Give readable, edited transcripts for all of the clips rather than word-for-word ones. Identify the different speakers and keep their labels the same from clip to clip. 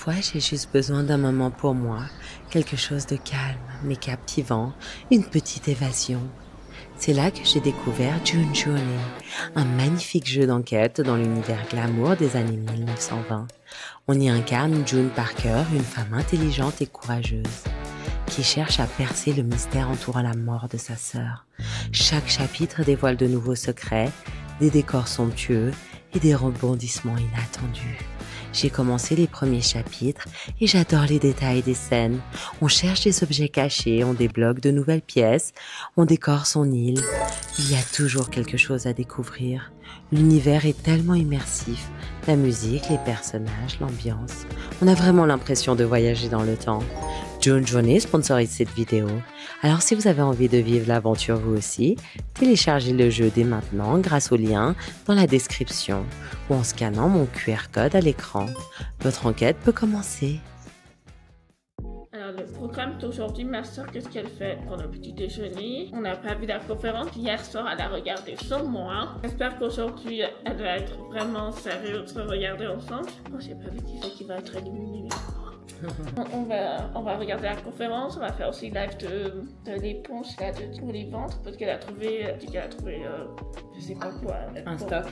Speaker 1: Parfois, j'ai juste besoin d'un moment pour moi, quelque chose de calme mais captivant, une petite évasion. C'est là que j'ai découvert June Journey, un magnifique jeu d'enquête dans l'univers glamour des années 1920. On y incarne June Parker, une femme intelligente et courageuse, qui cherche à percer le mystère entourant la mort de sa sœur. Chaque chapitre dévoile de nouveaux secrets, des décors somptueux et des rebondissements inattendus. J'ai commencé les premiers chapitres et j'adore les détails des scènes. On cherche des objets cachés, on débloque de nouvelles pièces, on décore son île. Il y a toujours quelque chose à découvrir. L'univers est tellement immersif. La musique, les personnages, l'ambiance. On a vraiment l'impression de voyager dans le temps. June Journey sponsorise cette vidéo. Alors si vous avez envie de vivre l'aventure vous aussi, téléchargez le jeu dès maintenant grâce au lien dans la description ou en scannant mon QR code à l'écran. Votre enquête peut commencer.
Speaker 2: Alors le programme d'aujourd'hui, ma soeur, qu'est-ce qu'elle fait pour le petit déjeuner? On n'a pas vu la conférence hier soir, elle a regardé sur moi. J'espère qu'aujourd'hui elle va être vraiment sérieuse de regarder ensemble. Oh, j'ai pas vu qui va être éliminé. On va regarder la conférence, on va faire aussi live de l'éponge là, de tous les ventres parce qu'elle a trouvé, je sais pas quoi.
Speaker 3: Un stock.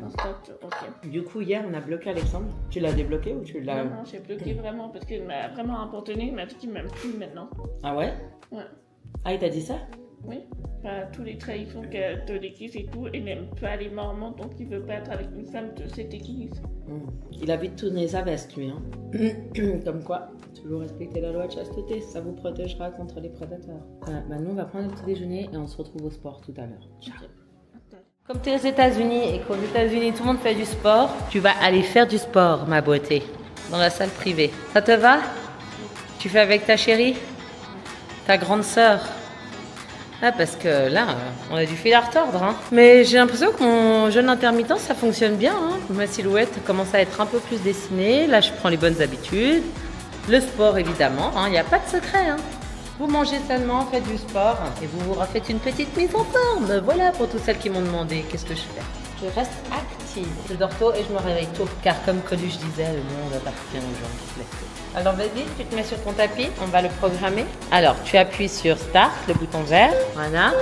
Speaker 2: Un stock, ok.
Speaker 3: Du coup, hier, on a bloqué Alexandre. Tu l'as débloqué ou tu l'as...
Speaker 2: Non, j'ai bloqué vraiment parce qu'il m'a vraiment abandonné, il m'a dit qu'il m'aime plus maintenant.
Speaker 3: Ah ouais?
Speaker 2: Ouais.
Speaker 3: Ah, il t'a dit ça?
Speaker 2: Oui. Enfin, tous les trahisons de l'église et tout, il n'aime pas les mormons, donc il veut pas être avec une femme de cette église.
Speaker 3: Il a vite tourné sa veste, lui. Hein. Comme quoi, toujours respecter la loi de chasteté, ça vous protégera contre les prédateurs. Voilà, bah nous, on va prendre un petit déjeuner et on se retrouve au sport tout à l'heure. Ciao. Comme tu es aux États-Unis et qu'aux États-Unis tout le monde fait du sport, tu vas aller faire du sport, ma beauté, dans la salle privée. Ça te va? Tu fais avec ta chérie? Ta grande sœur? Ah, parce que là, on a du fil à retordre. Hein. Mais j'ai l'impression que mon jeûne intermittent, ça fonctionne bien. Hein. Ma silhouette commence à être un peu plus dessinée. Là, je prends les bonnes habitudes. Le sport, évidemment. Il n'y a pas de secret. Hein. Vous mangez sainement, faites du sport et vous vous refaites une petite mise en forme. Voilà pour toutes celles qui m'ont demandé qu'est-ce que je fais. Je reste active. Je dors tôt et je me réveille tôt. Car comme Coluche disait, le monde appartient aux gens qui se lèvent tôt. Alors vas-y, tu te mets sur ton tapis, on va le programmer. Alors tu appuies sur Start, le bouton vert. Voilà.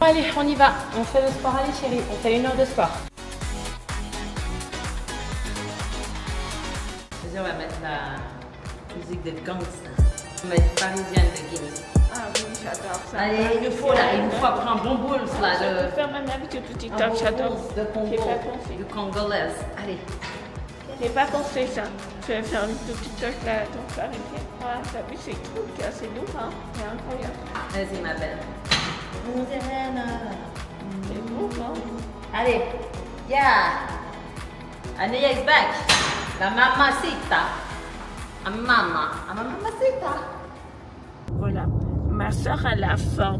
Speaker 3: Allez, on y va. On fait le sport. Allez chérie, on fait 1 heure de sport. Vas-y, on va mettre la musique de gangsta. On va mettre parisienne de Guinée.
Speaker 2: Ah oui, j'adore ça.
Speaker 3: Allez, il nous faut après un bon boule là.
Speaker 2: Je peux faire même habitude de TikTok, j'adore.
Speaker 3: De Congo,
Speaker 2: J'ai pas pensé.
Speaker 3: de congolaise. Allez.
Speaker 2: J'ai pas pensé ça. Je vais faire une petite TikTok là, donc parisienne. Ah, t'as vu, c'est cool, c'est lourd, hein. C'est incroyable.
Speaker 3: Vas-y ma belle.
Speaker 2: C'est lourd, hein.
Speaker 3: Allez. Yeah. Anaya is back. La mamacita. A mama. A mamacita.
Speaker 2: Voilà. Ma soeur, elle a faim.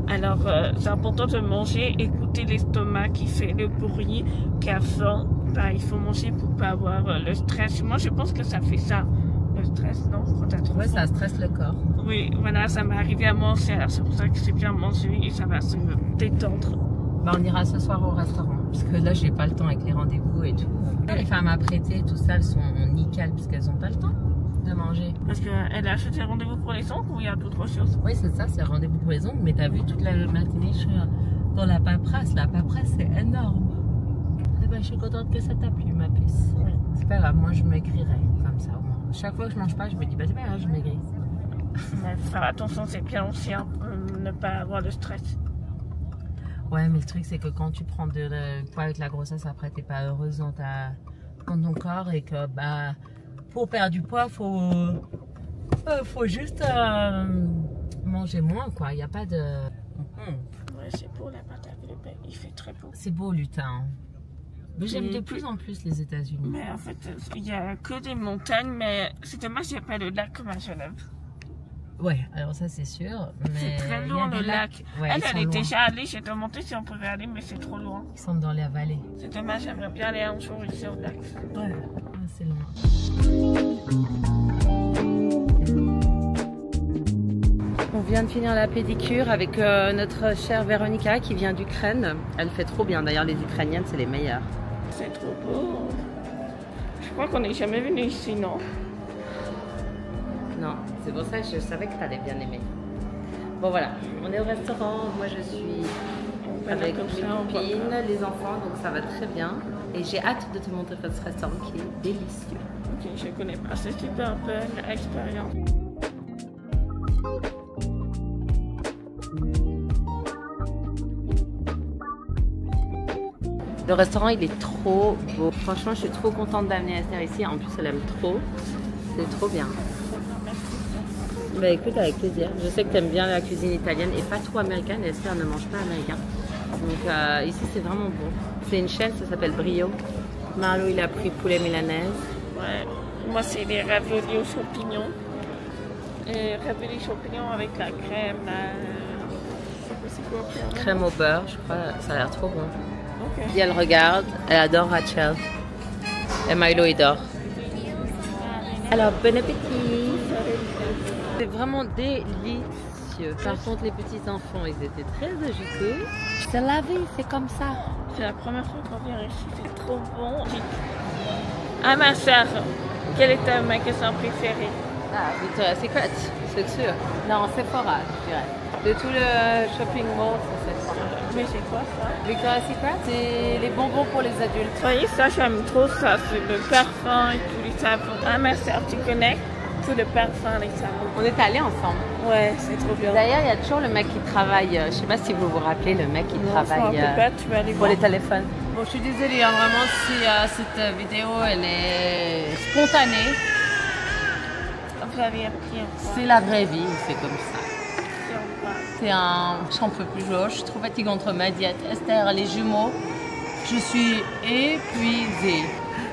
Speaker 2: Alors, c'est important de manger, écouter l'estomac qui fait le bruit, qui a faim. Ben, il faut manger pour pas avoir le stress. Moi, je pense que ça fait ça. Le stress, non? Quand t'as trop faim.
Speaker 3: Ça stresse le corps.
Speaker 2: Oui, voilà, ça m'est arrivé à manger. Alors, c'est pour ça que c'est bien manger et ça va se détendre.
Speaker 3: Bah, on ira ce soir au restaurant. Parce que là, j'ai pas le temps avec les rendez-vous et tout. Les femmes apprêtées, tout ça, elles sont nickel parce qu'elles ont pas le temps de manger.
Speaker 2: Parce qu'elle a acheté rendez-vous pour les ongles ou il y a d'autres choses?
Speaker 3: Oui, c'est ça, c'est rendez-vous pour les ongles. Mais t'as vu toute la matinée, je suis dans la paperasse. La paperasse, c'est énorme. Eh ben, je suis contente que ça t'a plu, ma puce. Ouais. C'est pas grave, moi je maigrirai comme ça. Chaque fois que je mange pas, je me dis, bah c'est pas grave, je maigris.
Speaker 2: Mais faire attention, c'est bien aussi, hein, ne pas avoir le stress.
Speaker 3: Ouais, mais le truc, c'est que quand tu prends de poids avec la grossesse, après, t'es pas heureuse dans ton corps et que, bah, pour perdre du poids, faut juste manger moins, quoi. Il n'y a pas de...
Speaker 2: Ouais, c'est beau la pâte à crêpes, il fait très beau.
Speaker 3: C'est beau, lutin. Mais j'aime de plus en plus les États-Unis.
Speaker 2: Mais en fait, il n'y a que des montagnes, mais c'est dommage, il n'y a pas de lac comme à Genève.
Speaker 3: Ouais, alors ça c'est sûr.
Speaker 2: C'est très loin le lac.
Speaker 3: Ouais,
Speaker 2: elle est déjà allée, j'ai demandé si on pouvait aller, mais c'est trop loin.
Speaker 3: Ils sont dans la vallée.
Speaker 2: C'est dommage, j'aimerais bien aller un jour ici au lac.
Speaker 3: Ouais, c'est loin. On vient de finir la pédicure avec notre chère Véronica qui vient d'Ukraine. Elle fait trop bien, d'ailleurs les Ukrainiennes c'est les meilleures.
Speaker 2: C'est trop beau. Je crois qu'on n'est jamais venu ici, non?
Speaker 3: Non, c'est pour ça que je savais que tu allais bien aimer. Bon voilà, on est au restaurant, moi je suis avec mes copines, les enfants, donc ça va très bien. Et j'ai hâte de te montrer ce restaurant qui est délicieux.
Speaker 2: Ok, je connais pas, c'est super belle expérience.
Speaker 3: Le restaurant il est trop beau. Franchement, je suis trop contente d'amener Esther ici. En plus, elle aime trop. C'est trop bien. Bah écoute, avec plaisir. Je sais que tu aimes bien la cuisine italienne et pas trop américaine. Esther ne mange pas américain. Donc ici, c'est vraiment bon. C'est une chaîne, ça s'appelle Brio. Marlo, il a pris poulet milanaise.
Speaker 2: Ouais, moi c'est des raviolis aux champignons. Et raviolis champignons avec la crème. C'est quoi?
Speaker 3: Crème au beurre, je crois. Ça a l'air trop bon.
Speaker 2: Ok.
Speaker 3: Et elle regarde, elle adore Rachel. Et Milo, il dort. Alors, bon appétit! C'est vraiment délicieux. Par contre, les petits-enfants, ils étaient très agités. C'est la vie, c'est comme ça.
Speaker 2: C'est la première fois qu'on vient ici, c'est trop bon. Ah ma soeur, quel est ta magasin préféré?
Speaker 3: Ah, Victoria's Secret, c'est sûr. Non, Sephora, je dirais. De tout le shopping mall, c'est Sephora.
Speaker 2: Mais c'est quoi ça?
Speaker 3: Victoria's Secret, c'est les bonbons pour les adultes.
Speaker 2: Vous voyez, ça j'aime trop ça, c'est le parfum et tous les savons. Ah ma soeur, tu connais tout le parfum, les savons?
Speaker 3: On est allés ensemble.
Speaker 2: Ouais, c'est trop bien.
Speaker 3: D'ailleurs, il y a toujours le mec qui travaille, je sais pas si vous vous rappelez, le mec qui travaille
Speaker 2: tu vas aller
Speaker 3: pour
Speaker 2: voir.
Speaker 3: les téléphones. Bon, je suis désolée, hein, vraiment, si cette vidéo, elle est spontanée.
Speaker 2: Vous avez appris un point.
Speaker 3: C'est la vraie vie, c'est comme ça.
Speaker 2: C'est un point.
Speaker 3: C'est un... J'en peux plus, je suis trop fatiguée entre ma diète, Esther, les jumeaux. Je suis épuisée.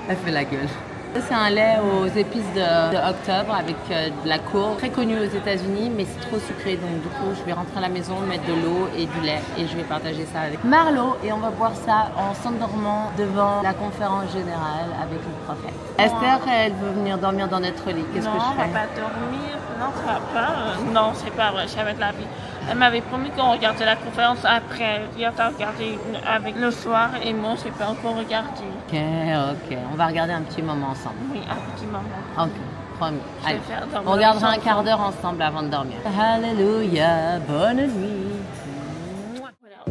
Speaker 3: Elle fait la gueule. C'est un lait aux épices de octobre avec de la courge, très connu aux États-Unis, mais c'est trop sucré. Donc du coup, je vais rentrer à la maison, mettre de l'eau et du lait et je vais partager ça avec Marlo et on va boire ça en s'endormant devant la conférence générale avec le prophète. Esther, elle veut venir dormir dans notre lit. Qu'est-ce que je
Speaker 2: Non,
Speaker 3: fais?
Speaker 2: on va pas dormir. Non, ça va pas. Non, c'est pas vrai, jamais de la vie. Elle m'avait promis qu'on regardait la conférence après. Elle vient de regarder avec le soir et moi, je n'ai pas encore regardé.
Speaker 3: Ok, on va regarder un petit moment ensemble.
Speaker 2: Oui, un petit moment.
Speaker 3: Ok, promis.
Speaker 2: Je vais
Speaker 3: Allez,
Speaker 2: faire dormir
Speaker 3: on regardera
Speaker 2: les
Speaker 3: un quart
Speaker 2: enfants.
Speaker 3: d'heure ensemble avant de dormir. Alléluia, bonne nuit.
Speaker 2: Voilà.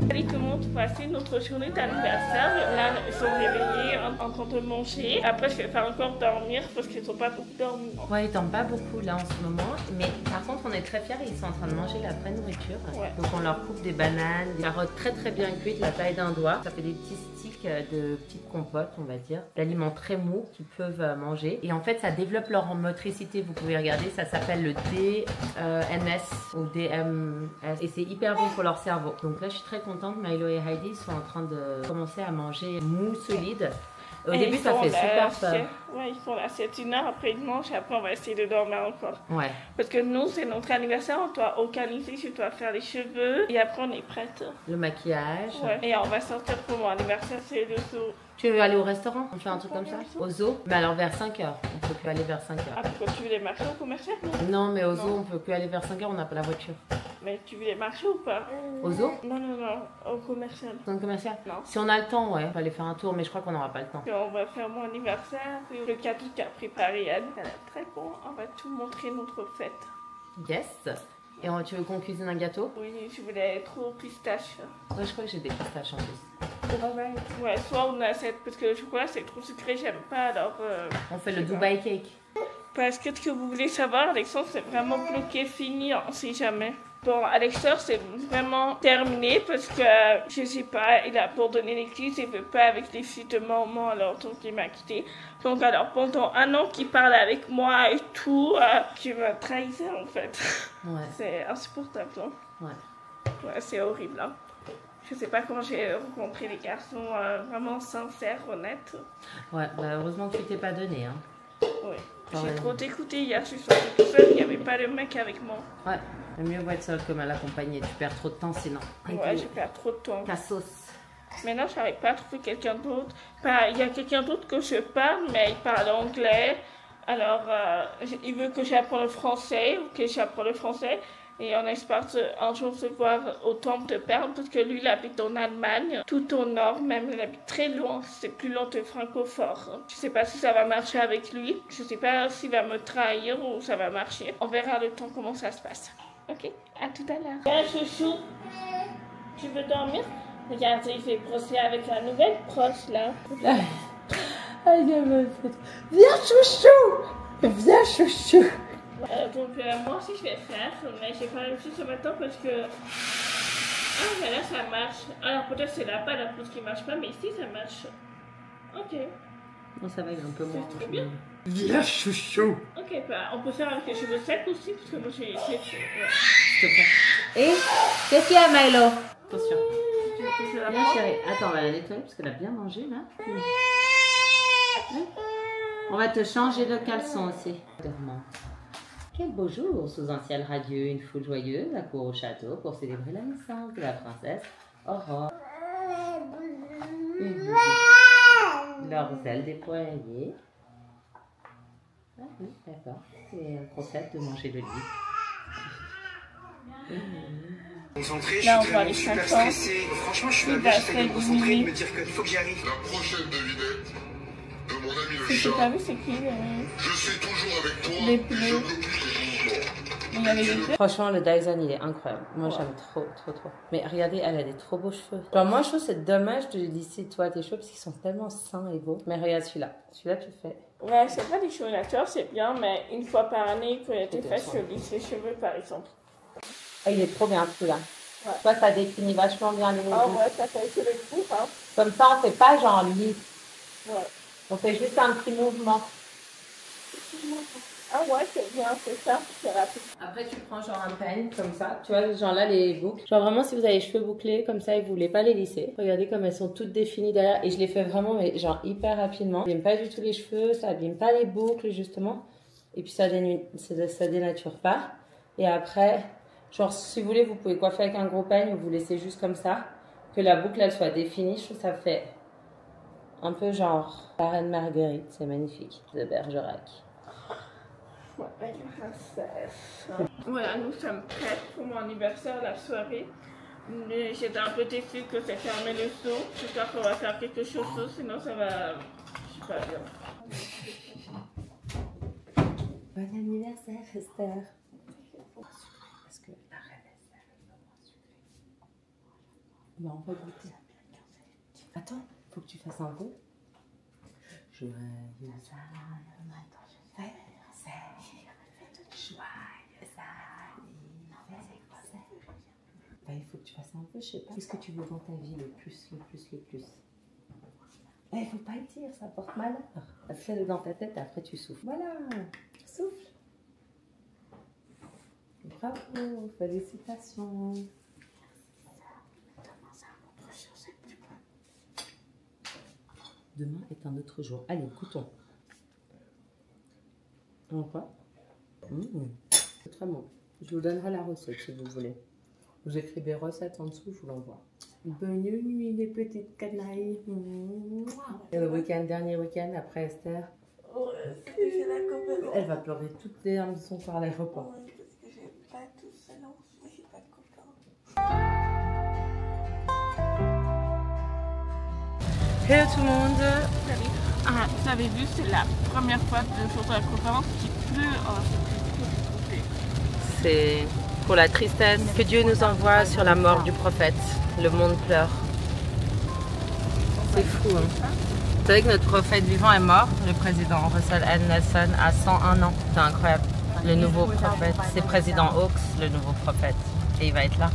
Speaker 2: Salut tout le monde, voici notre journée d'anniversaire. Là, ils sont réveillés en train de manger. Après, je vais faire encore dormir parce qu'ils sont pas beaucoup dormis.
Speaker 3: Ouais, ils dorment pas beaucoup là en ce moment, mais par contre on est très fiers, ils sont en train de manger la vraie nourriture.
Speaker 2: Ouais.
Speaker 3: Donc on leur coupe des bananes, des carottes très très bien cuites, la taille d'un doigt. Ça fait des petits sticks de petites compotes, on va dire, d'aliments très mous qu'ils peuvent manger. Et en fait ça développe leur motricité, vous pouvez regarder, ça s'appelle le DNS ou DMS et c'est hyper bon pour leur cerveau. Donc là je suis très contente, Milo et Heidi sont en train de commencer à manger mou solide. Au
Speaker 2: Et
Speaker 3: début
Speaker 2: ils
Speaker 3: ça
Speaker 2: font
Speaker 3: fait super
Speaker 2: la
Speaker 3: peur.
Speaker 2: sieste. Ouais, ils font la sieste 1 heure, après ils mangent et après on va essayer de dormir encore.
Speaker 3: Ouais.
Speaker 2: Parce que nous, c'est notre anniversaire, on doit organiser, je dois faire les cheveux et après on est prête.
Speaker 3: Le maquillage.
Speaker 2: Ouais. Et on va sortir pour mon anniversaire, c'est le zoo.
Speaker 3: Tu veux aller au restaurant? On fait un truc comme ça? Au zoo? Mais alors vers 5h. On peut plus aller vers 5h.
Speaker 2: Ah, pourquoi tu veux les marcher au commercial?
Speaker 3: Non, mais au zoo,
Speaker 2: Non.
Speaker 3: on peut plus aller vers 5h, on n'a pas la voiture.
Speaker 2: Mais tu veux les marcher ou pas?
Speaker 3: Au zoo?
Speaker 2: Non, non, non, au commercial.
Speaker 3: Centre commercial?
Speaker 2: Non.
Speaker 3: Si on a le temps, ouais. On peut aller faire un tour, mais je crois qu'on n'aura pas le temps.
Speaker 2: Et on va faire mon anniversaire, et le cadeau qu'a préparé Anne. Elle est très bon, on va tout montrer notre fête.
Speaker 3: Yes. Et tu veux qu'on cuisine un gâteau?
Speaker 2: Oui, je voulais trop pistache.
Speaker 3: Ouais, je crois que j'ai des pistaches en plus.
Speaker 2: Ouais, soit on a cette, parce que le chocolat c'est trop sucré, j'aime pas, alors...
Speaker 3: On fait le
Speaker 2: je sais
Speaker 3: Dubai Cake.
Speaker 2: Parce que ce que vous voulez savoir, Alexandre, c'est vraiment bloqué, fini, on sait jamais. Bon, Alexandre, c'est vraiment terminé parce que, je sais pas, il a abandonné l'église, il veut pas avec les filles de maman, alors donc il m'a quitté. Donc alors, pendant 1 an qu'il parle avec moi et tout, tu me trahissais en fait.
Speaker 3: Ouais.
Speaker 2: C'est insupportable, hein.
Speaker 3: Ouais.
Speaker 2: Ouais, c'est horrible, hein. Je sais pas comment j'ai rencontré des garçons vraiment sincères, honnêtes.
Speaker 3: Ouais, bah heureusement que tu t'es pas donné, hein.
Speaker 2: Oui.
Speaker 3: Ouais.
Speaker 2: J'ai trop t'écouté hier, je suis sortie toute seule, il n'y avait pas de mec avec moi.
Speaker 3: Ouais. Le mieux vaut être seul que mal accompagné. Tu perds trop de temps sinon.
Speaker 2: Ouais, j'ai perdu trop de temps.
Speaker 3: Ta sauce.
Speaker 2: Maintenant, je n'arrive pas à trouver quelqu'un d'autre. Enfin, il y a quelqu'un d'autre que je parle, mais il parle anglais. Alors, il veut que j'apprenne le français, ou que j'apprenne le français. Et on espère un jour se voir au Temple de Perles parce que lui, il habite en Allemagne, tout au nord, même il habite très loin, c'est plus loin que Francfort. Je sais pas si ça va marcher avec lui, je sais pas s'il va me trahir ou ça va marcher. On verra le temps comment ça se passe. Ok, à tout à l'heure. Viens, chouchou, tu veux dormir? Regarde, il fait brosser avec la nouvelle brosse là.
Speaker 3: Viens, chouchou! Viens, chouchou!
Speaker 2: Donc moi aussi je vais faire, mais j'ai pas réussi ce matin parce que... Ah mais là ça marche. Alors peut-être c'est là-bas la pousse qui marche pas, mais ici ça marche. Ok.
Speaker 3: Non, ça va être un peu moins.
Speaker 2: C'est trop bien.
Speaker 3: Viens, chouchou!
Speaker 2: Ok, bah on peut faire avec les cheveux secs aussi, parce que moi j'ai...
Speaker 3: S'il te plaît. Et qu'est-ce qu'il y a, Milo? Attention. Viens, chérie. Attends, on va la nettoyer parce qu'elle a bien mangé là. On va te changer de caleçon aussi. Dormant. Quel beau jour sous un ciel radieux, une foule joyeuse accourt au château pour célébrer la naissance de la princesse Aurore. Leurs ailes déployées. Ah oui, d'accord. C'est un concept de manger le lit.
Speaker 4: Concentré,
Speaker 2: Là, on
Speaker 4: je suis
Speaker 2: voit
Speaker 4: vraiment
Speaker 2: les
Speaker 4: super
Speaker 2: 5 ans.
Speaker 4: stressé. Franchement, je suis
Speaker 2: Il
Speaker 4: là,
Speaker 2: va
Speaker 4: j'essaie de me
Speaker 2: faire
Speaker 4: concentrer,
Speaker 2: une
Speaker 4: de me dire qu'il faut que j'y arrive.
Speaker 5: La prochaine devinette de mon ami le
Speaker 2: C'est
Speaker 5: chat.
Speaker 2: t'as vu c'est qui
Speaker 5: Je suis toujours avec toi
Speaker 2: Les
Speaker 5: et
Speaker 2: pneus.
Speaker 5: je bloque tous tes mouvements.
Speaker 2: Il y avait les deux.
Speaker 3: Franchement, le Dyson, il est incroyable. Moi,
Speaker 2: Ouais.
Speaker 3: j'aime trop. Mais regardez, elle a des trop beaux cheveux. Genre, moi, je trouve que c'est dommage de lisser, toi, tes cheveux parce qu'ils sont tellement sains et beaux. Mais regarde celui-là. Celui-là, tu fais.
Speaker 2: Ouais, c'est pas des cheveux naturels, c'est bien, mais une fois par année, quand il y a des
Speaker 3: Ok,
Speaker 2: fesses,
Speaker 3: ça.
Speaker 2: je lisse les cheveux par exemple.
Speaker 3: Ah, il est trop bien, celui-là.
Speaker 2: Ouais.
Speaker 3: Toi, ça définit vachement bien les
Speaker 2: Ah
Speaker 3: mouvements.
Speaker 2: ouais, ça fait que le coup, hein.
Speaker 3: Comme ça, on fait pas genre lisse.
Speaker 2: Ouais.
Speaker 3: On fait juste un petit mouvement.
Speaker 2: Ah ouais, c'est bien, c'est ça, c'est rapide.
Speaker 3: Après, tu prends genre un peigne comme ça. Tu vois, genre là, les boucles. Genre vraiment, si vous avez les cheveux bouclés comme ça et vous voulez pas les lisser, regardez comme elles sont toutes définies derrière. Et je les fais vraiment, mais genre hyper rapidement. Ça abîme pas du tout les cheveux, ça abîme pas les boucles, justement. Et puis ça dénature pas. Et après, genre si vous voulez, vous pouvez coiffer avec un gros peigne ou vous laissez juste comme ça. Que la boucle, elle soit définie. Je trouve que ça fait un peu genre la Reine Marguerite. C'est magnifique. De Bergerac.
Speaker 2: Ouais, belle princesse. Voilà, nous sommes prêts pour mon anniversaire, la soirée. Mais j'étais un peu déçue que c'est fermé le saut. J'espère qu'on va faire quelque chose d'autre, sinon ça va... Je sais pas bien.
Speaker 3: Bon anniversaire, Esther. Parce que la reine Esther est vraiment sucrée. Bon, on va goûter. Attends, faut que tu fasses un peu. Joyeux anniversaire. Joyeux anniversaire. Bah, il faut que tu fasses un peu, je sais pas. Qu'est-ce que tu veux dans ta vie le plus? Il faut pas le dire, ça porte malheur. Fais-le dans ta tête, après tu souffles. Voilà, souffle. Bravo, félicitations. Demain est un autre jour. Allez, goûtons. On quoi? C'est très bon. Je vous donnerai la recette si vous voulez. Vous écrivez recette en dessous, je vous l'envoie. Bonne nuit les petites canailles. Et le week-end, dernier week-end après Esther. Elle va pleurer toutes les larmes de son corps à l'aéroport.
Speaker 2: Parce que j'ai pas tout seul, j'ai pas de copain.
Speaker 3: Hello tout le monde.
Speaker 2: Salut. Ah, vous avez vu, c'est la première fois de jour de la conférence qu'il pleut. Oh,
Speaker 3: C'est pour la tristesse que Dieu nous envoie sur la mort du prophète. Le monde pleure. C'est fou, hein. Vous savez que notre prophète vivant est mort, le président Russell M. Nelson, à 101 ans. C'est incroyable. Le nouveau prophète, c'est président Hawks, le nouveau prophète. Et il va être là.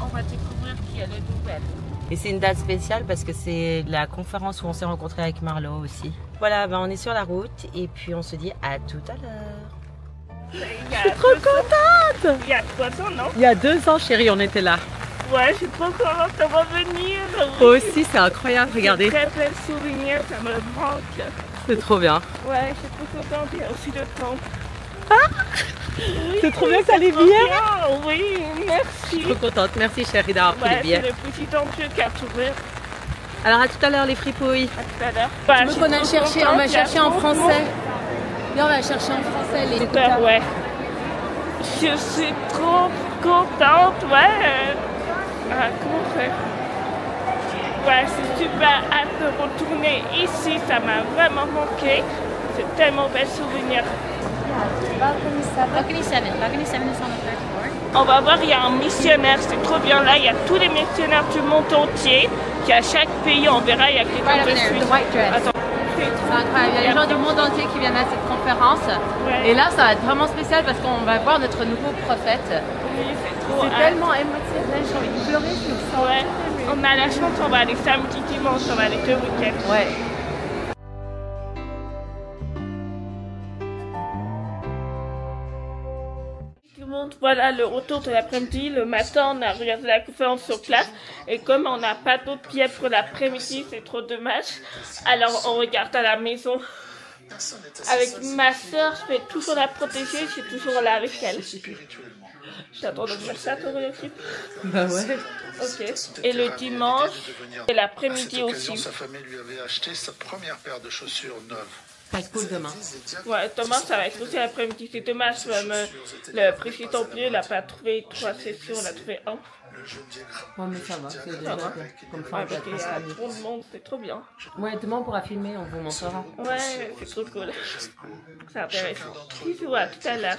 Speaker 2: on va découvrir qu'il y a de nouvelles.
Speaker 3: Et c'est une date spéciale parce que c'est la conférence où on s'est rencontré avec Marlo aussi. Voilà, ben on est sur la route et puis on se dit à tout à l'heure.
Speaker 2: Je suis trop contente. Il y a 3 ans, non?
Speaker 3: Il y a 2 ans, chérie, on était là.
Speaker 2: Ouais, je suis trop contente de revenir.
Speaker 3: Moi aussi, c'est incroyable, regardez.
Speaker 2: Très plein de souvenirs, ça me manque.
Speaker 3: C'est trop bien.
Speaker 2: Ouais, je suis trop contente, il y a aussi le temps.
Speaker 3: C'est trop bien que t'as les
Speaker 2: Trop
Speaker 3: billets.
Speaker 2: bien, oui, merci.
Speaker 3: Je suis trop contente, merci chérie d'avoir pris les
Speaker 2: Ouais,
Speaker 3: billets.
Speaker 2: c'est le petit enjeu qui a trouvé.
Speaker 3: Alors à tout à l'heure les fripouilles.
Speaker 2: À tout à l'heure.
Speaker 3: On va chercher en français. Là on va chercher en français les
Speaker 2: Super, ouais. Je Je suis trop contente, ouais. Comment on fait? Ouais, c'est super hâte de retourner ici, ça m'a vraiment manqué. C'est tellement bel souvenir.
Speaker 6: Balcony 7 is on the third floor.
Speaker 2: On va voir, il y a un missionnaire, c'est trop bien là, il y a tous les missionnaires du monde entier, qui à chaque pays, on verra, il y a quelqu'un
Speaker 6: Right
Speaker 2: de
Speaker 6: over there,
Speaker 2: Suisse.
Speaker 6: the white dress.
Speaker 2: Attends, c'est
Speaker 6: C'est incroyable, il y a des gens du monde entier qui viennent à cette conférence.
Speaker 2: Ouais.
Speaker 6: Et là, ça va être vraiment spécial parce qu'on va voir notre nouveau prophète.
Speaker 2: Oui, c'est trop
Speaker 6: C'est
Speaker 2: hâte.
Speaker 6: tellement émotionnel, j'ai envie de pleurer, je me sens.
Speaker 2: Ouais. On a la chance, on va aller samedi, dimanche, on va aller 2 week-ends.
Speaker 6: Ouais.
Speaker 2: Tout le monde, voilà le retour de l'après-midi. Le matin, on a regardé la conférence sur place. Et comme on n'a pas d'autres billets pour l'après-midi, c'est trop dommage. Alors on regarde à la maison. Avec ma soeur, je vais toujours la protéger, je suis toujours là avec elle. J'attends de faire ça, toi, aussi.
Speaker 3: Bah ouais.
Speaker 2: Ok. Et le dimanche, et l'après-midi aussi.
Speaker 7: Sa famille lui avait acheté sa première paire de chaussures neuves.
Speaker 3: Ça va être cool demain.
Speaker 2: Ouais, Thomas, ça va être aussi l'après-midi. C'est dommage, même le président Bleu, il n'a pas trouvé 3 sessions, il a trouvé 1.
Speaker 3: Ouais, mais ça va, c'est déjà bien. Comme ça,
Speaker 2: Ouais,
Speaker 3: on peut
Speaker 2: parce qu'il y
Speaker 3: être
Speaker 2: a
Speaker 3: famille.
Speaker 2: trop de monde, c'est trop bien.
Speaker 3: Ouais, demain on pourra filmer, on vous montrera.
Speaker 2: Ouais, c'est trop cool. C'est intéressant. Bisous, à tout à l'heure.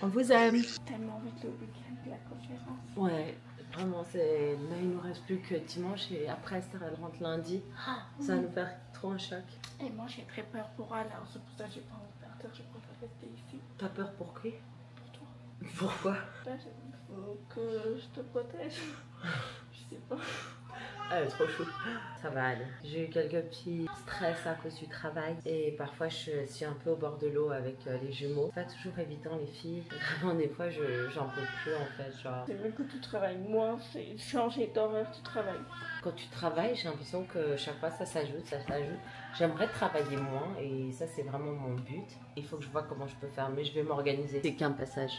Speaker 3: On vous aime.
Speaker 2: Tellement envie de le week-end de la conférence.
Speaker 3: Ouais, vraiment, c'est... là il nous reste plus que dimanche et après Esther elle rentre lundi. Ça va nous faire trop un choc.
Speaker 2: Et moi, j'ai très peur pour elle, alors c'est pour ça que j'ai pas envie de partir, je préfère rester ici.
Speaker 3: T'as peur pour qui?
Speaker 2: Pour toi.
Speaker 3: Pourquoi?
Speaker 2: Là, il faut que je te protège. Je sais pas.
Speaker 3: Elle est trop chou. Ça va aller. J'ai eu quelques petits stress à cause du travail et parfois je suis un peu au bord de l'eau avec les jumeaux. C'est pas toujours évident les filles. Vraiment des fois j'en peux plus en fait. Genre
Speaker 2: C'est vrai que tu travailles moins, c'est changer d'horaire du travail.
Speaker 3: quand tu travailles j'ai l'impression que chaque fois ça s'ajoute, ça s'ajoute. J'aimerais travailler moins et ça c'est vraiment mon but. Il faut que je vois comment je peux faire mais je vais m'organiser. C'est qu'un passage.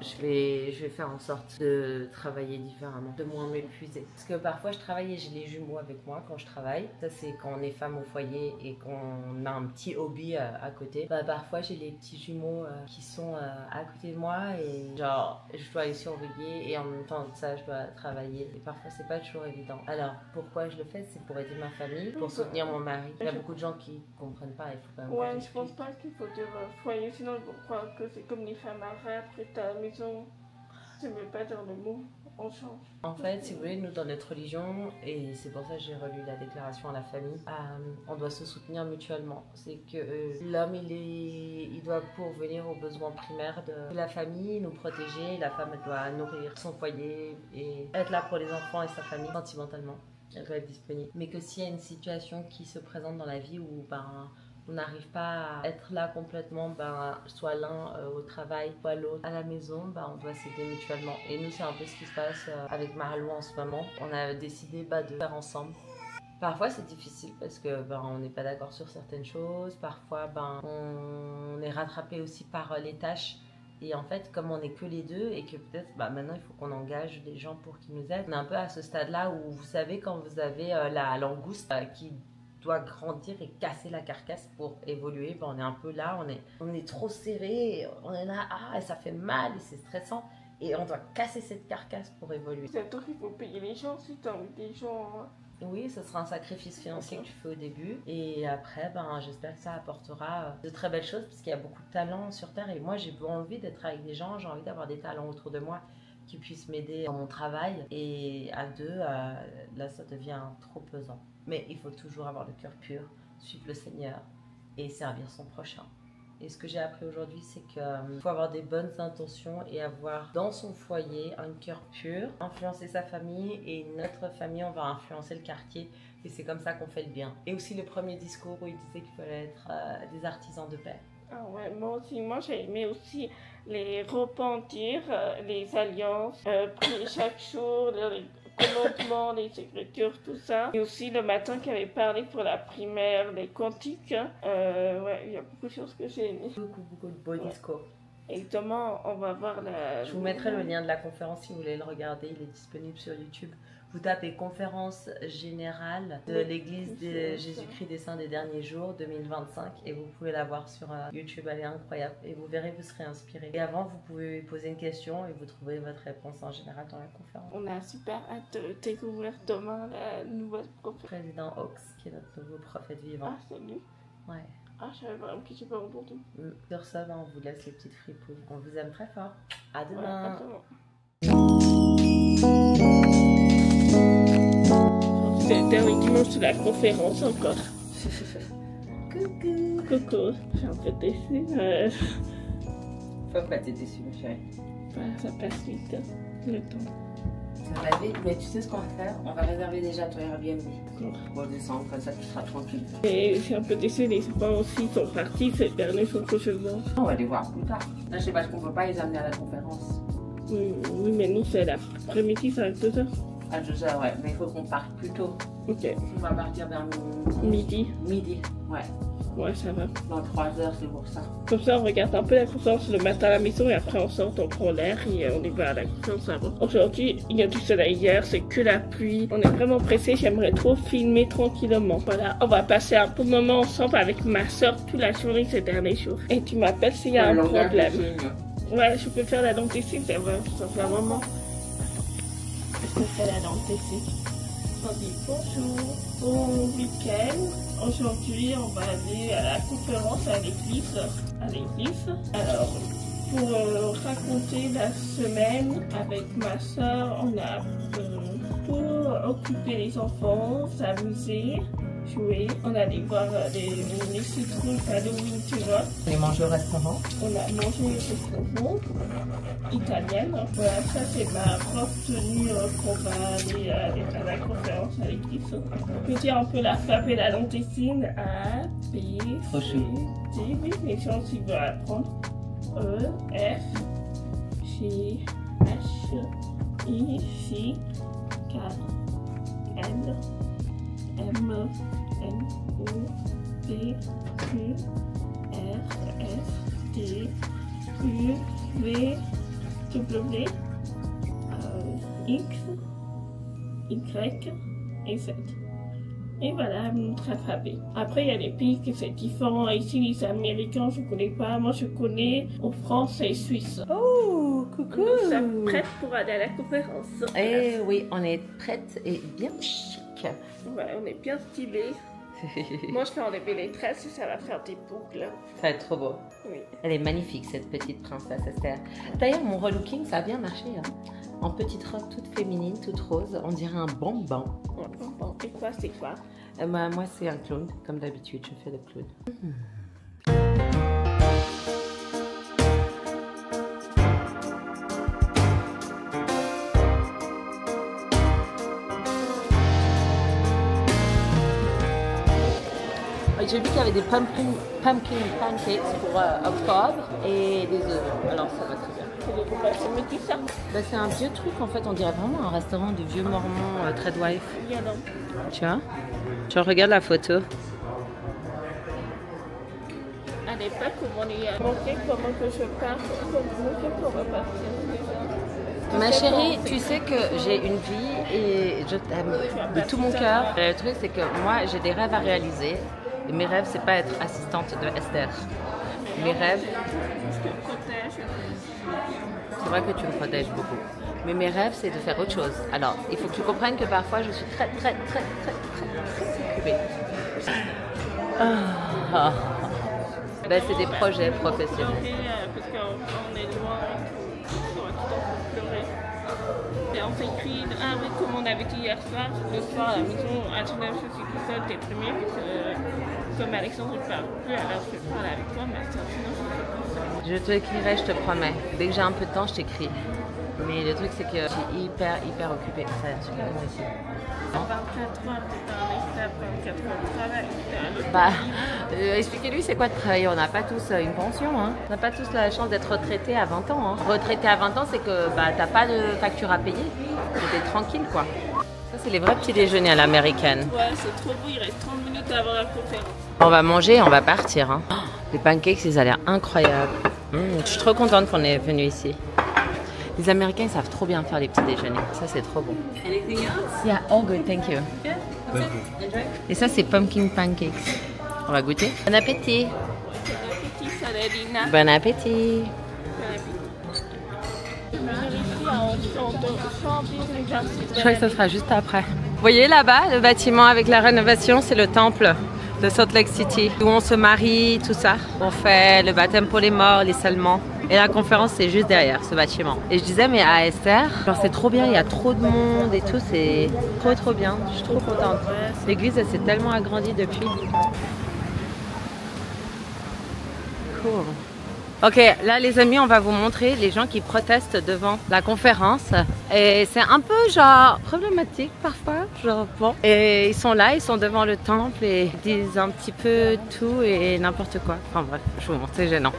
Speaker 3: Je vais faire en sorte de travailler différemment, de moins m'épuiser. Parce que parfois je travaille et j'ai les jumeaux avec moi quand je travaille. Ça c'est quand on est femme au foyer et qu'on a un petit hobby à côté. Bah, parfois j'ai les petits jumeaux qui sont à côté de moi et genre je dois les surveiller et en même temps de ça je dois travailler. Et parfois c'est pas toujours évident. Alors pourquoi je le fais? C'est pour aider ma famille, pour soutenir mon mari. Il y a beaucoup de gens qui comprennent pas, il faut quand même que
Speaker 2: Ouais, je
Speaker 3: j'explique.
Speaker 2: pense pas qu'il faut dire foyer, sinon ils vont croire que c'est comme les femmes arabes, après ta maison. Je ne veux pas dire le mot, on change.
Speaker 3: En fait, si vous voulez, nous dans notre religion, et c'est pour ça que j'ai relu la déclaration à la famille, on doit se soutenir mutuellement. C'est que l'homme, il doit pourvenir aux besoins primaires de la famille, nous protéger, la femme elle doit nourrir son foyer et être là pour les enfants et sa famille sentimentalement. Elle doit être disponible. Mais que s'il y a une situation qui se présente dans la vie où on n'arrive pas à être là complètement, soit l'un au travail, soit l'autre à la maison, on doit s'aider mutuellement. Et nous, c'est un peu ce qui se passe avec Marlou en ce moment. On a décidé de faire ensemble. Parfois, c'est difficile parce que on n'est pas d'accord sur certaines choses. Parfois, on est rattrapé aussi par les tâches. Et en fait, comme on n'est que les deux et que peut-être maintenant il faut qu'on engage des gens pour qu'ils nous aident, on est un peu à ce stade-là où vous savez quand vous avez la langouste qui doit grandir et casser la carcasse pour évoluer, on est un peu là, on est trop serré, on est là, et ça fait mal et c'est stressant et on doit casser cette carcasse pour évoluer.
Speaker 2: C'est toi qu'il faut payer les gens si tu as envie des gens.
Speaker 3: Oui, ce sera un sacrifice financier que tu fais au début et après j'espère que ça apportera de très belles choses parce qu'il y a beaucoup de talents sur Terre et moi j'ai envie d'être avec des gens, j'ai envie d'avoir des talents autour de moi qui puissent m'aider dans mon travail et à deux, là ça devient trop pesant. Mais il faut toujours avoir le cœur pur, suivre le Seigneur et servir son prochain. Et ce que j'ai appris aujourd'hui, c'est qu'il faut avoir des bonnes intentions et avoir dans son foyer un cœur pur, influencer sa famille et notre famille, on va influencer le quartier et c'est comme ça qu'on fait le bien. Et aussi le premier discours où il disait qu'il fallait être des artisans de paix.
Speaker 2: Ah ouais, moi aussi, moi j'ai aimé aussi les repentir, les alliances, prier chaque jour, les commandements, les écritures, tout ça. Et aussi le matin qui avait parlé pour la primaire, les cantiques. Ouais, il y a beaucoup de choses que j'ai aimées.
Speaker 3: Beaucoup de beaux discours.
Speaker 2: Et justement, on va voir la...
Speaker 3: Je vous mettrai le lien de la conférence si vous voulez le regarder, il est disponible sur YouTube.
Speaker 1: Vous tapez conférence générale de l'église de Jésus-Christ des Saints des Derniers Jours 2025 et vous pouvez la voir sur YouTube, elle est incroyable et vous verrez, vous serez inspiré. Et avant, vous pouvez poser une question et vous trouverez votre réponse en général dans la conférence.
Speaker 2: On a super hâte de découvrir demain la nouvelle conférence.
Speaker 1: Président Hawks, qui est notre nouveau prophète vivant.
Speaker 2: Ah, c'est lui?
Speaker 1: Ouais.
Speaker 2: Ah, je savais vraiment qu'il n'était pas entendu.
Speaker 1: Sur ça, on vous laisse les petites fripouilles. On vous aime très fort. À
Speaker 2: Ouais,
Speaker 1: demain.
Speaker 2: C'est le dernier dimanche de la conférence encore.
Speaker 1: Coucou.
Speaker 2: Coucou, je suis un peu déçue.
Speaker 3: Faut pas t'être déçu, ma chérie.
Speaker 2: Ça passe vite, hein, le temps.
Speaker 3: Ça va vite, mais tu sais ce qu'on va faire? On va réserver déjà ton Airbnb.
Speaker 2: D'accord.
Speaker 3: Pour décembre, comme ça tu seras tranquille.
Speaker 2: Et je suis un peu déçue, les enfants aussi sont partis, ces derniers sont prochainement.
Speaker 3: On va les voir plus tard. Là, je sais pas, parce qu'on peut pas les amener à la conférence.
Speaker 2: Oui, mais nous c'est l'après-midi, c'est à 2h.
Speaker 3: À 2h, ouais, mais il faut qu'on parte plus tôt.
Speaker 2: Ok.
Speaker 3: On va partir vers
Speaker 2: Midi.
Speaker 3: midi, ouais.
Speaker 2: Ouais, ça va.
Speaker 3: Dans 3 heures, c'est pour ça.
Speaker 2: Comme ça, on regarde un peu la conférence le matin à la maison et après on sort, on prend l'air et on y va à la conférence avant. Aujourd'hui, il y a du soleil hier, c'est que la pluie. On est vraiment pressés, j'aimerais trop filmer tranquillement. Voilà, on va passer un bon moment ensemble avec ma soeur toute la journée ces derniers jours. Et tu m'appelles s'il y a un problème. Ouais, je peux faire la langue ici, c'est vrai, ça fait un moment. Je peux faire la langue ici. On dit bonjour, bon week-end. Aujourd'hui, on va aller à la conférence à l'église. Alors, pour raconter la semaine avec ma soeur, on a pour occuper les enfants, s'amuser, jouer. On allait voir les citrouilles Halloween, tu vois.
Speaker 3: On les mange au restaurant.
Speaker 2: On a mangé des restaurants italiennes. Voilà, ça c'est ma robe tenue qu'on va aller à la conférence à l'église. Je peux dire un peu l'alphabet et la langue des signes. A, B, C, D. Oui, les gens qui veulent apprendre. E, F, G, H, I, J, K, L, M, N, O, P, Q, R, S, T, U, V, W, X, Y et Z. Et voilà notre alphabet. Après, il y a des pays qui sont différents. Ici, les Américains, je ne connais pas. Moi, je connais en France et Suisse.
Speaker 1: Oh, coucou.
Speaker 2: Nous sommes prêtes pour aller à la conférence.
Speaker 1: Eh oui, on est prête et bien chic.
Speaker 2: Ouais, on est bien stylés. Moi, je fais enlever les tresses et ça va faire des boucles.
Speaker 1: Ça va être trop beau.
Speaker 2: Oui.
Speaker 1: Elle est magnifique, cette petite princesse Esther. D'ailleurs, mon relooking, ça a bien marché. Hein. En petite robe toute féminine, toute rose, on dirait un bonbon.
Speaker 2: Ouais, bon, et quoi, c'est quoi?
Speaker 1: Moi, c'est un clown. Comme d'habitude, je fais le clown. J'ai vu qu'il y avait des pumpkin pancakes pour octobre et des œufs. Alors ça va très bien. C'est un vieux truc en fait, on dirait vraiment un restaurant de vieux mormons Tradwife. Tu vois? Tu regardes la photo.
Speaker 2: À l'époque où on y a montré comment que je pars, comment partir.
Speaker 1: Ma chérie, tu sais que j'ai une vie et je t'aime de tout mon cœur. Le truc c'est que moi j'ai des rêves à réaliser. Et mes rêves, c'est pas être assistante de Esther. Mes rêves. C'est vrai que tu me protèges beaucoup. Mais mes rêves, c'est de faire autre chose. Alors, il faut que tu comprennes que parfois, je suis très occupée. Ben, c'est des projets professionnels.
Speaker 2: Parce qu'on est loin, on va tout le temps pleurer. Et on s'écrit, oui, comme on avait dit hier soir, le soir à la maison, à Genève, je suis tout seule, déprimée, parce que comme Alexandre ne parle plus, alors je parle avec toi, mais sinon je
Speaker 1: Je te écrirai, je te promets. Dès que j'ai un peu de temps, je t'écris. Mais le truc, c'est que je suis hyper occupée. Ça va être super bon ici.
Speaker 2: 24 heures, t'es un expert, 24 heures de travail.
Speaker 1: Expliquez-lui, c'est quoi de travailler? On n'a pas tous une pension. Hein. On n'a pas tous la chance d'être retraité à 20 ans. Hein. Retraité à 20 ans, c'est que t'as pas de facture à payer. T'es tranquille, quoi. Ça, c'est les vrais petits déjeuners à l'américaine.
Speaker 2: Ouais, c'est trop beau, il reste 30 minutes avant la conférence.
Speaker 1: On va manger et on va partir. Hein. Les pancakes, ils ont l'air incroyables. Je suis trop contente qu'on est venu ici. Les Américains, ils savent trop bien faire les petits déjeuners. Ça, c'est trop bon. Yeah, all good, thank you. Et ça, c'est pumpkin pancakes. On va goûter. Bon appétit.
Speaker 2: Petit Saladina.
Speaker 1: Bon appétit. Je crois que ce sera juste après. Vous voyez là-bas, le bâtiment avec la rénovation, c'est le temple de Salt Lake City, où on se marie, tout ça. On fait le baptême pour les morts, les scellements. Et la conférence, c'est juste derrière ce bâtiment. Et je disais, mais à Esther, genre c'est trop bien, il y a trop de monde et tout, c'est trop bien. Je suis trop contente. L'église, elle s'est tellement agrandie depuis. Cool. Ok, là les amis, on va vous montrer les gens qui protestent devant la conférence. Et c'est un peu genre problématique parfois, genre bon. Et ils sont là, ils sont devant le temple et ils disent un petit peu tout et n'importe quoi. Enfin bref, je vous montre, c'est gênant.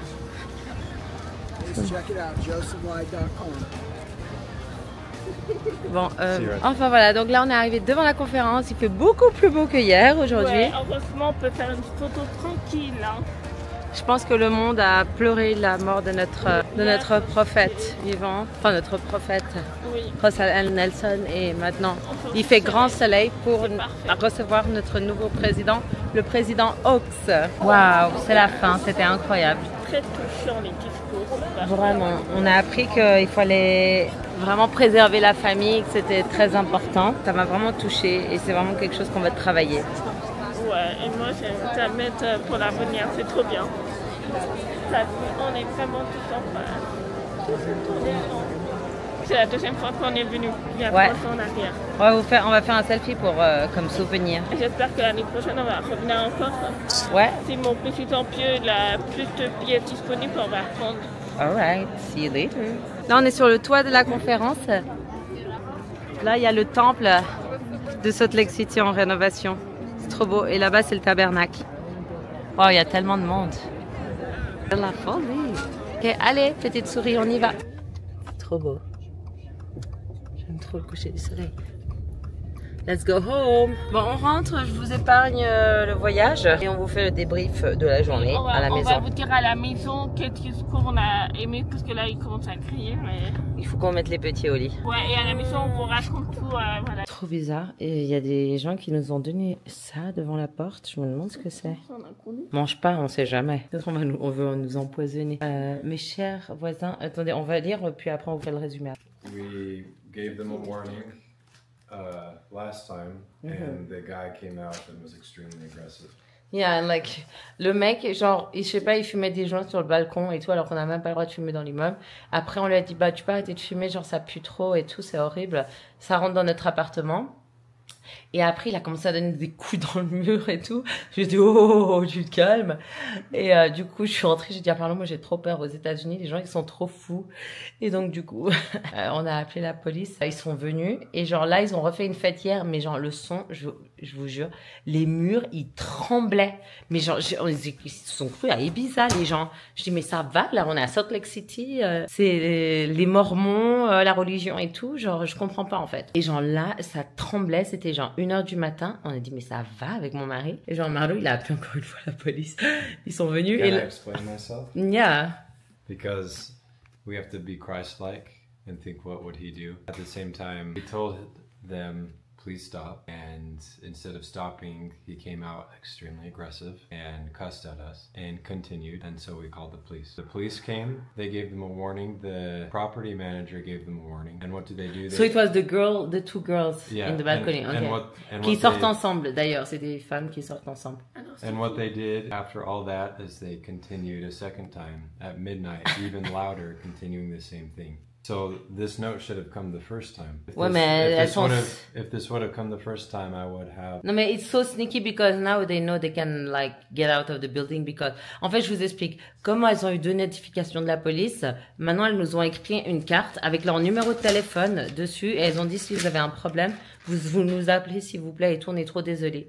Speaker 1: Bon, enfin voilà, donc là on est arrivé devant la conférence. Il fait beaucoup plus beau que hier aujourd'hui.
Speaker 2: Ouais, heureusement, on peut faire une photo tranquille. Hein.
Speaker 1: Je pense que le monde a pleuré la mort de notre prophète vivant, enfin notre prophète Russell Nelson, et maintenant il fait grand soleil pour recevoir notre nouveau président, le président Hawks. Waouh, c'est la fin, c'était incroyable.
Speaker 2: Très touchant les discours.
Speaker 1: Vraiment, on a appris qu'il fallait vraiment préserver la famille, que c'était très important. Ça m'a vraiment touchée et c'est vraiment quelque chose qu'on va travailler.
Speaker 2: Ouais, et moi ça m'aide pour l'avenir, c'est trop bien. On est vraiment tous en phase. C'est la deuxième fois qu'on est venu, il y a 3 ans en arrière.
Speaker 1: On va faire un selfie pour, comme souvenir.
Speaker 2: J'espère que l'année prochaine on va revenir encore.
Speaker 1: Ouais.
Speaker 2: Si mon plus en pied, la plus de billets disponibles, on va prendre.
Speaker 1: Alright, see you later. Là on est sur le toit de la conférence. Là il y a le temple de Salt Lake City en rénovation. C'est trop beau. Et là-bas, c'est le tabernacle. Wow, il y a tellement de monde. C'est la folie. Ok, allez, petite souris, on y va. C'est trop beau. J'aime trop le coucher du soleil. Let's go home. Bon, on rentre. Je vous épargne le voyage et on vous fait le débrief de la journée à la maison.
Speaker 2: On va vous dire à la maison quel discours on a aimé parce que là, il commence à crier. Mais...
Speaker 1: Il faut qu'on mette les petits au lit.
Speaker 2: Ouais, et à la maison, on vous raconte tout. Voilà.
Speaker 1: Trop bizarre. Et il y a des gens qui nous ont donné ça devant la porte. Je me demande ce que c'est. Mange pas, on sait jamais. Peut-être on veut nous empoisonner. Mes chers voisins, attendez, on va lire puis après on vous fait le résumé.
Speaker 8: We gave them a warning last time, and the guy came out and was extremely aggressive.
Speaker 1: Yeah, and like, le mec, genre, je sais pas, il fumait des joints sur le balcon et tout, alors qu'on n'a même pas le droit de fumer dans l'immeuble. Après, on lui a dit, bah, tu peux arrêter de fumer, genre, ça pue trop et tout, c'est horrible. Ça rentre dans notre appartement. Et après, il a commencé à donner des coups dans le mur et tout. J'ai dit, oh, tu te calmes. Et du coup, je suis rentrée, j'ai dit, pardon, moi j'ai trop peur aux États-Unis, les gens ils sont trop fous. Et donc, du coup, on a appelé la police. Ils sont venus. Et genre là, ils ont refait une fête hier, mais genre le son, je vous jure, les murs, ils tremblaient. Mais genre, ils se sont crus à Ibiza, les gens. Je dis, mais ça va, là, on est à Salt Lake City. C'est les Mormons, la religion et tout. Genre, je comprends pas en fait. Et genre là, ça tremblait, c'était genre 1h du matin. On a dit, mais ça va avec mon mari. Et genre, Marlo, il a appelé encore une fois la police. Ils sont venus.
Speaker 8: Can I explain myself?
Speaker 1: Yeah.
Speaker 8: Because we have to be Christ-like and think, what would he do? At the same time, we told them, please stop. And instead of stopping, he came out extremely aggressive and cussed at us and continued. And so we called the police. The police came, they gave them a warning. The property manager gave them a warning. And what did they do?
Speaker 1: So it was the two girls in the balcony. Qui sortent ensemble d'ailleurs, c'est des femmes qui sortent ensemble.
Speaker 8: And what they did after all that is they continued a second time at midnight, even louder, continuing the same thing. So this note should have come the first time. If this would have come the first time, I would have.
Speaker 1: Non mais it's so sneaky because now they know they can like get out of the building because. En fait, je vous explique comment elles ont eu 2 notifications de la police. Maintenant, elles nous ont écrit une carte avec leur numéro de téléphone dessus et elles ont dit si vous avez un problème, vous nous appelez s'il vous plaît et tout. On est trop désolé.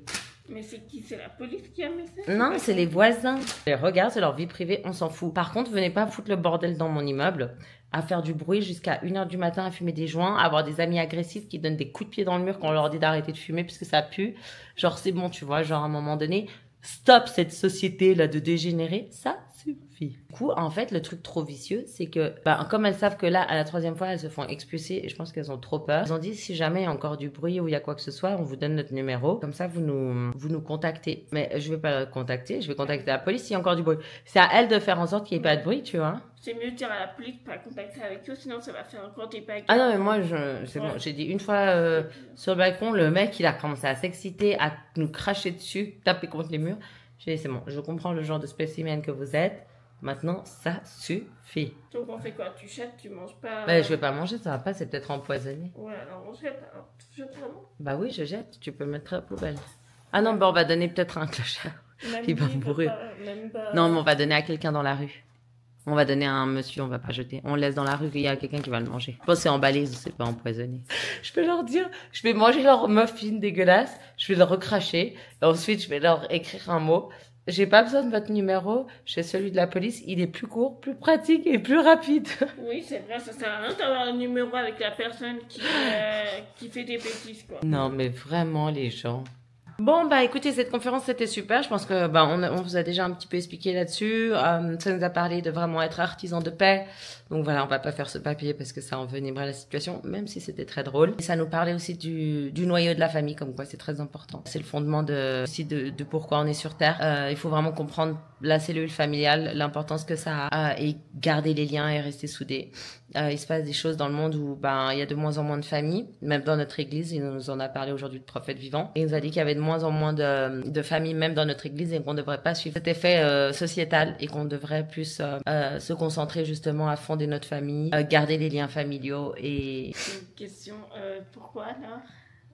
Speaker 2: Mais c'est qui? C'est la police qui a mis ça?
Speaker 1: Non, c'est les voisins. Regarde, c'est leur vie privée, on s'en fout. Par contre, venez pas foutre le bordel dans mon immeuble, à faire du bruit jusqu'à 1h du matin, à fumer des joints, à avoir des amis agressifs qui donnent des coups de pied dans le mur quand on leur dit d'arrêter de fumer puisque ça pue. Genre, c'est bon, tu vois, genre à un moment donné, stop cette société-là de dégénérés. Ça, c'est
Speaker 3: suffit. Du coup, en fait, le truc trop vicieux, c'est que, comme elles savent que là, à la 3e fois, elles se font expulser et je pense qu'elles ont trop peur. Elles ont dit, si jamais il y a encore du bruit ou il y a quoi que ce soit, on vous donne notre numéro. Comme ça, vous nous contactez. Mais je vais pas la contacter, je vais contacter la police s'il y a encore du bruit. C'est à elle de faire en sorte qu'il n'y ait pas de bruit, tu vois.
Speaker 2: C'est mieux de dire à la police de pas contacter avec eux, sinon ça va faire encore des bagarres.
Speaker 3: Ah non, mais moi, c'est bon. J'ai dit une fois sur le balcon, le mec, il a commencé à s'exciter, à nous cracher dessus, taper contre les murs. J'ai dit, c'est bon, je comprends le genre de spécimen que vous êtes. Maintenant, ça suffit.
Speaker 2: Donc on fait quoi? Tu jettes, tu manges pas?
Speaker 3: Je vais pas manger, ça va pas, c'est peut-être empoisonné.
Speaker 2: Ouais, alors on jette. Alors, tu jettes vraiment?
Speaker 3: Bah oui, je jette, tu peux mettre à la poubelle. Ah non, on va donner peut-être à un clochard. Il va mourir. Non, mais on va donner à quelqu'un dans la rue. On va donner à un monsieur, on va pas jeter. On le laisse dans la rue, il y a quelqu'un qui va le manger. Je pense que c'est emballé, c'est pas empoisonné. Je vais leur dire, je vais manger leur muffin dégueulasse, je vais le recracher, et ensuite je vais leur écrire un mot. J'ai pas besoin de votre numéro, j'ai celui de la police, il est plus court, plus pratique et plus rapide.
Speaker 2: Oui, c'est vrai, ça sert à rien d'avoir un numéro avec la personne qui fait des bêtises, quoi.
Speaker 3: Non, mais vraiment, les gens. Bon, écoutez, cette conférence, c'était super. Je pense que, on vous a déjà un petit peu expliqué là-dessus. Ça nous a parlé de vraiment être artisan de paix. Donc voilà, on va pas faire ce papier parce que ça envenimerait la situation, même si c'était très drôle. Et ça nous parlait aussi du noyau de la famille, comme quoi c'est très important. C'est le fondement de pourquoi on est sur Terre. Il faut vraiment comprendre la cellule familiale, l'importance que ça a, et garder les liens et rester soudés. Il se passe des choses dans le monde où il y a de moins en moins de familles, même dans notre église. Il nous en a parlé aujourd'hui, le prophète vivant. Et il nous a dit qu'il y avait de moins en moins de familles, même dans notre église, et qu'on ne devrait pas suivre cet effet sociétal et qu'on devrait plus se concentrer justement à fonder notre famille, garder les liens familiaux. Et
Speaker 2: une question, pourquoi alors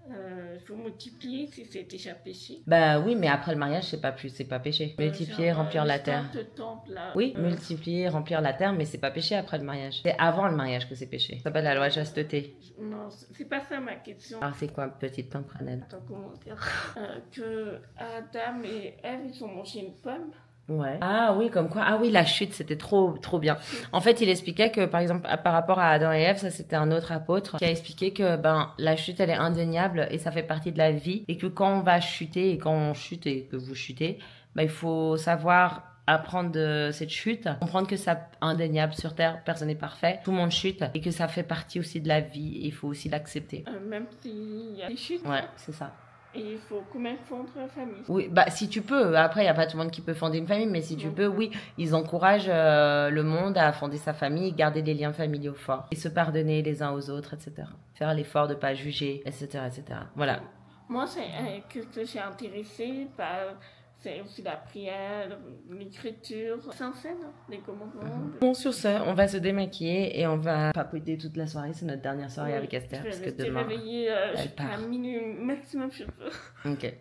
Speaker 2: il faut multiplier si c'est déjà péché?
Speaker 3: Oui, mais après le mariage, c'est pas péché. Multiplier, remplir la terre. Oui, multiplier, remplir la terre, mais c'est pas péché après le mariage. C'est avant le mariage que c'est péché. Ça s'appelle la loi de chasteté.
Speaker 2: Non, c'est pas ça ma question.
Speaker 3: Alors c'est quoi, petite tempranelle?
Speaker 2: Attends, comment dire que Adam et Ève, ils ont mangé une pomme.
Speaker 3: Ouais. Ah oui, comme quoi. Ah oui, la chute, c'était trop bien. En fait, il expliquait que, par exemple, par rapport à Adam et Ève, ça c'était un autre apôtre qui a expliqué que la chute, elle est indéniable et ça fait partie de la vie, et que quand on va chuter et quand on chute et que vous chutez, il faut savoir apprendre de cette chute, comprendre que c'est indéniable sur Terre, personne n'est parfait, tout le monde chute, et que ça fait partie aussi de la vie, il faut aussi l'accepter.
Speaker 2: Même s'il y a des chutes.
Speaker 3: Ouais, c'est ça.
Speaker 2: Et il faut combien fondre la famille? Oui,
Speaker 3: si tu peux. Après, il n'y a pas tout le monde qui peut fonder une famille, mais si tu peux, oui. Ils encouragent le monde à fonder sa famille, garder des liens familiaux forts, et se pardonner les uns aux autres, etc. Faire l'effort de ne pas juger, etc., etc. Voilà.
Speaker 2: Moi, c'est que j'ai intéressé par... C'est aussi la prière, l'écriture, s'enseigne, les commandements.
Speaker 3: Bon, sur ce, on va se démaquiller et on va papoter toute la soirée. C'est notre dernière soirée avec Esther.
Speaker 2: Je vais
Speaker 3: rester
Speaker 2: réveillée jusqu'à minuit maximum, je peux.
Speaker 3: Ok.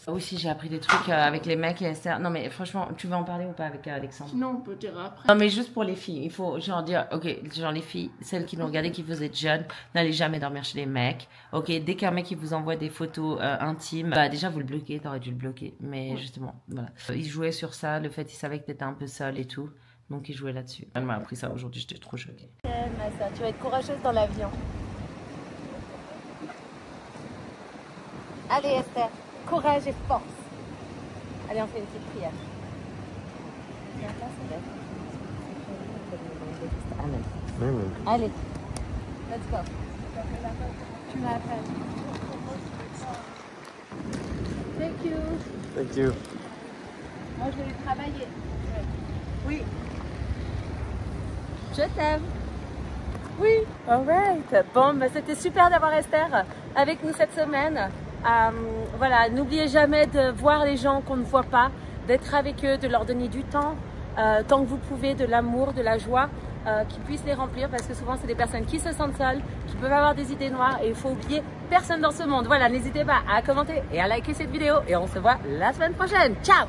Speaker 3: Aussi, j'ai appris des trucs avec les mecs et Esther. Non, mais franchement, tu veux en parler ou pas avec Alexandre?
Speaker 2: Non, on peut dire après.
Speaker 3: Non, mais juste pour les filles. Il faut dire, ok, les filles, celles qui nous regardaient, qui vous êtes jeunes, n'allez jamais dormir chez les mecs. Ok, dès qu'un mec il vous envoie des photos intimes, déjà vous le bloquez, t'aurais dû le bloquer. Mais justement, voilà. Il jouait sur ça, le fait, il savait que t'étais un peu seule et tout. Donc il jouait là-dessus. Elle m'a appris ça aujourd'hui, j'étais trop choquée.
Speaker 6: Ma soeur, tu vas être courageuse dans l'avion. Allez Esther, courage et force. Allez, on fait une petite prière.
Speaker 3: Amen.
Speaker 6: Allez, let's go. Tu m'appelles. Thank you.
Speaker 8: Thank you.
Speaker 6: Moi, je vais lui travailler. Oui. Je t'aime. Oui. Alright. Bon, c'était super d'avoir Esther avec nous cette semaine. Voilà, n'oubliez jamais de voir les gens qu'on ne voit pas, d'être avec eux, de leur donner du temps, tant que vous pouvez, de l'amour, de la joie, qu'ils puissent les remplir, parce que souvent c'est des personnes qui se sentent seules, qui peuvent avoir des idées noires, et il faut oublier personne dans ce monde. Voilà, n'hésitez pas à commenter et à liker cette vidéo, et on se voit la semaine prochaine. Ciao!